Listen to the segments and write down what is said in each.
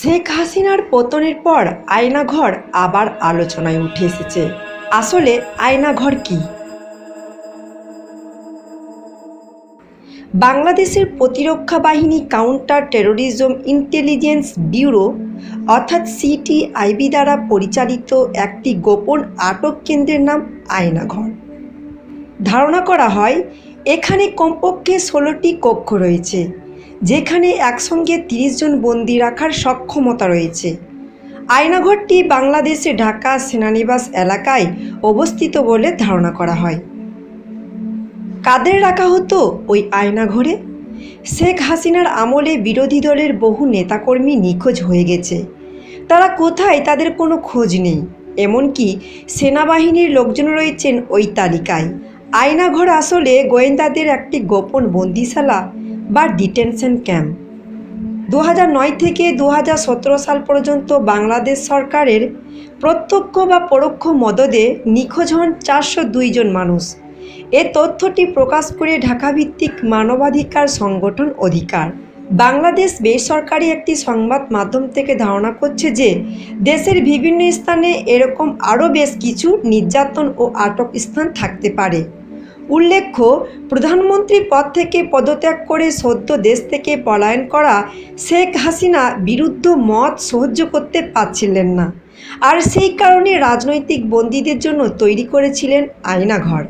শেখ হাসিনার পতনের পর আয়নাঘর আবার আলোচনায় উঠে এসেছে। আসলে আয়নাঘর কি? বাংলাদেশের প্রতিরক্ষা বাহিনী কাউন্টার টেরোরিজম ইন্টেলিজেন্স ব্যুরো অর্থাৎ সিটিআইবি দ্বারা পরিচালিত একটি গোপন আটক কেন্দ্রের নাম আয়নাঘর। ধারণা করা হয় এখানে কমপক্ষে 16টি কক্ষ রয়েছে, যেখানে একসঙ্গে 30 জন বন্দী রাখার সক্ষমতা রয়েছে। আয়নাঘরটি বাংলাদেশে ঢাকা সেনানিবাস এলাকায় অবস্থিত বলে ধারণা করা হয়। কাদের রাখা হতো ওই আয়নাঘরে? শেখ হাসিনার আমলে বিরোধী দলের বহু নেতাকর্মী নিখোঁজ হয়ে গেছে। তারা কোথায়, তাদের কোনো খোঁজ নেই। এমনকি সেনাবাহিনীর লোকজন রয়েছেন ওই তালিকায়। আয়নাঘর আসলে গোয়েন্দাদের একটি গোপন বন্দিশালা বা ডিটেনশন ক্যাম্প। 2009 থেকে 2017 সাল পর্যন্ত বাংলাদেশ সরকারের প্রত্যক্ষ বা পরোক্ষ মদদে নিখোঁজ হন 402 জন মানুষ। এ তথ্যটি প্রকাশ করে ঢাকাভিত্তিক মানবাধিকার সংগঠন অধিকার বাংলাদেশ বেসরকারি একটি সংবাদ মাধ্যম থেকে ধারণা করছে যে দেশের বিভিন্ন স্থানে এরকম আরও বেশ কিছু নির্যাতন ও আটক স্থান থাকতে পারে। উল্লেখ্য, প্রধানমন্ত্রী পদ থেকে পদত্যাগ করে সদ্য দেশ থেকে পলায়ন করা শেখ হাসিনা বিরুদ্ধ মত সহ্য করতে পারছিলেন না, আর সেই কারণে রাজনৈতিক বন্দীদের জন্য তৈরি করেছিলেন আয়নাঘর,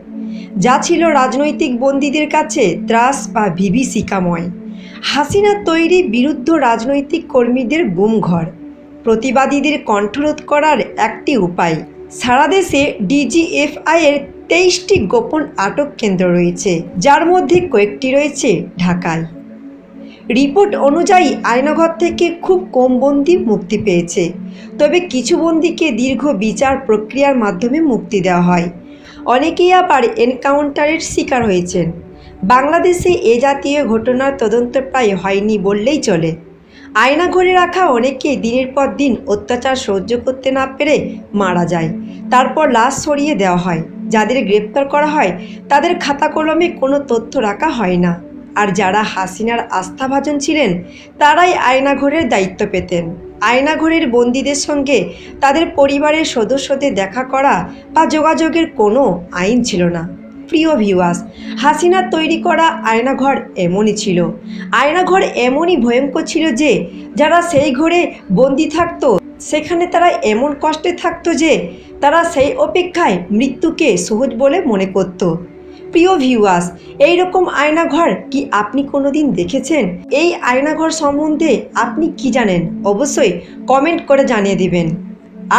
যা ছিল রাজনৈতিক বন্দীদের কাছে ত্রাস বা বিভীষিকাময়। হাসিনার তৈরি বিরুদ্ধ রাজনৈতিক কর্মীদের গুমঘর, প্রতিবাদীদের কণ্ঠরোধ করার একটি উপায়। সারা দেশে ডিজিএফআইয়ের 23টি গোপন আটক কেন্দ্র রয়েছে, যার মধ্যে কয়েকটি রয়েছে ঢাকায়। রিপোর্ট অনুযায়ী আয়নাঘর থেকে খুব কম বন্দী মুক্তি পেয়েছে, তবে কিছু বন্দীকে দীর্ঘ বিচার প্রক্রিয়ার মাধ্যমে মুক্তি দেওয়া হয়। অনেকেই আবার এনকাউন্টারের শিকার হয়েছেন। বাংলাদেশে এ জাতীয় ঘটনার তদন্ত প্রায় হয়নি বললেই চলে। আয়নাঘরে রাখা অনেকে দিনের পর দিন অত্যাচার সহ্য করতে না পেরে মারা যায়, তারপর লাশ সরিয়ে দেওয়া হয়। যাদের গ্রেপ্তার করা হয় তাদের খাতা কলমে কোনো তথ্য রাখা হয় না, আর যারা হাসিনার আস্থাভাজন ছিলেন তারাই আয়নাঘরের দায়িত্ব পেতেন। আয়নাঘরের বন্দীদের সঙ্গে তাদের পরিবারের সদস্যদের দেখা করা বা যোগাযোগের কোনো আইন ছিল না। প্রিয় ভিউয়ার্স, হাসিনার তৈরি করা আয়নাঘর এমনই ছিল। আয়নাঘর এমনই ভয়ঙ্কর ছিল যে যারা সেই ঘরে বন্দি থাকতো সেখানে তারা এমন কষ্টে থাকতো যে তারা সেই অপেক্ষায় মৃত্যুকে সহজ বলে মনে করত। প্রিয় ভিউয়ার্স, এইরকম আয়নাঘর কি আপনি কোনোদিন দেখেছেন? এই আয়নাঘর সম্বন্ধে আপনি কি জানেন? অবশ্যই কমেন্ট করে জানিয়ে দিবেন।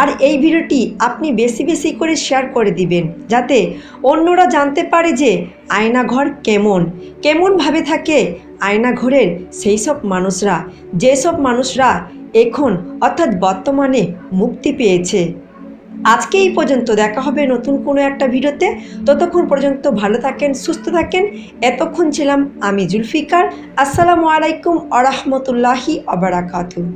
আর এই ভিডিওটি আপনি বেশি বেশি করে শেয়ার করে দিবেন, যাতে অন্যরা জানতে পারে যে আয়নাঘর কেমনভাবে থাকে আয়নাঘরের সেই সব মানুষরা, যেসব মানুষরা এখন অর্থাৎ বর্তমানে মুক্তি পেয়েছে। আজকে এই পর্যন্ত, দেখা হবে নতুন কোনো একটা ভিডিওতে। ততক্ষণ পর্যন্ত ভালো থাকেন, সুস্থ থাকেন। এতক্ষণ ছিলাম আমি জুলফিকার। আসসালামু আলাইকুম ওয়া রাহমাতুল্লাহি ওয়া বারাকাতুহু।